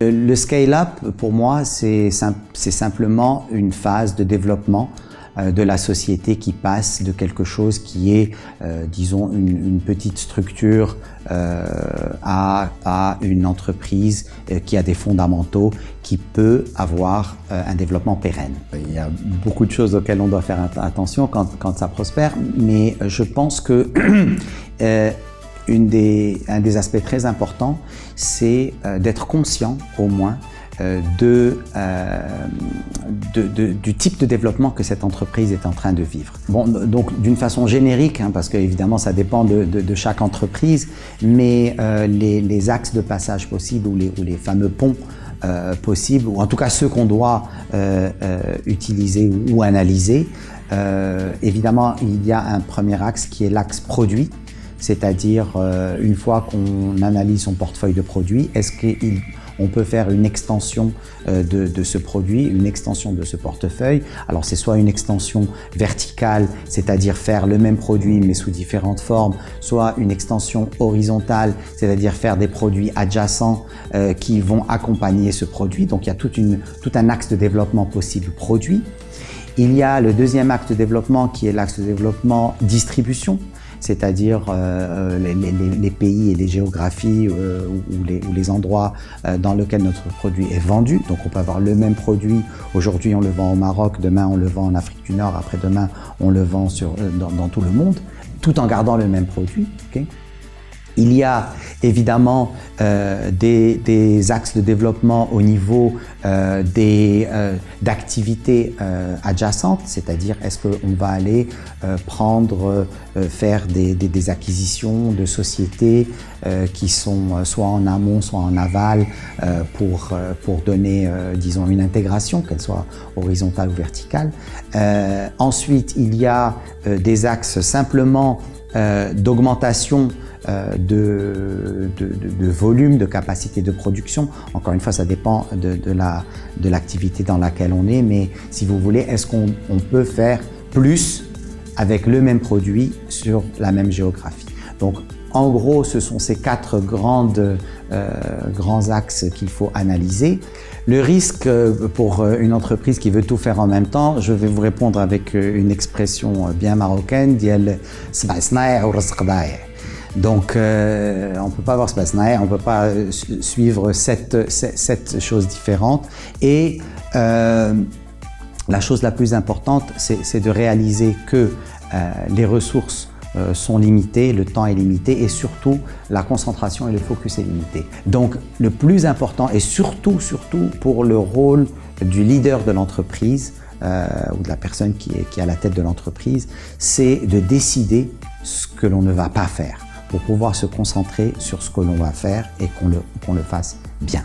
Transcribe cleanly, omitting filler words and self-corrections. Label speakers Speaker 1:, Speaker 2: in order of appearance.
Speaker 1: Le scale-up, pour moi, c'est simplement une phase de développement de la société qui passe de quelque chose qui est, disons, une petite structure à une entreprise qui a des fondamentaux, qui peut avoir un développement pérenne. Il y a beaucoup de choses auxquelles on doit faire attention quand ça prospère, mais je pense que un des aspects très importants, c'est d'être conscient, au moins, du type de développement que cette entreprise est en train de vivre. Bon, donc d'une façon générique, parce que évidemment ça dépend de chaque entreprise, mais les axes de passage possibles ou les fameux ponts possibles, ou en tout cas ceux qu'on doit utiliser ou analyser, évidemment il y a un premier axe qui est l'axe produit, c'est-à-dire une fois qu'on analyse son portefeuille de produits, est-ce qu'on peut faire une extension de ce produit, une extension de ce portefeuille. Alors c'est soit une extension verticale, c'est-à-dire faire le même produit mais sous différentes formes, soit une extension horizontale, c'est-à-dire faire des produits adjacents qui vont accompagner ce produit. Donc il y a tout un axe de développement possible produit. Il y a le deuxième axe de développement qui est l'axe de développement distribution, c'est-à-dire les pays et les géographies ou les endroits dans lesquels notre produit est vendu. Donc on peut avoir le même produit, aujourd'hui on le vend au Maroc, demain on le vend en Afrique du Nord, après-demain on le vend dans tout le monde, tout en gardant le même produit. Okay. Il y a évidemment des axes de développement au niveau d'activités adjacentes, c'est-à-dire est-ce qu'on va aller faire des acquisitions de sociétés qui sont soit en amont, soit en aval pour donner, disons, une intégration, qu'elle soit horizontale ou verticale. Ensuite, il y a des axes simplement d'augmentation de volume, de capacité de production. Encore une fois, ça dépend de l'activité dans laquelle on est, mais si vous voulez, est-ce qu'on peut faire plus avec le même produit sur la même géographie? Donc, en gros, ce sont ces quatre grands axes qu'il faut analyser. Le risque pour une entreprise qui veut tout faire en même temps, je vais vous répondre avec une expression bien marocaine, ديال سبع صنايع ورزق ضايع. Donc, on ne peut pas avoir ce basnaï, on ne peut pas suivre sept choses différentes. Et la chose la plus importante, c'est de réaliser que les ressources sont limitées, le temps est limité et surtout la concentration et le focus est limité. Donc, le plus important et surtout pour le rôle du leader de l'entreprise ou de la personne qui est à la tête de l'entreprise, c'est de décider ce que l'on ne va pas faire, pour pouvoir se concentrer sur ce que l'on va faire et qu'on le fasse bien.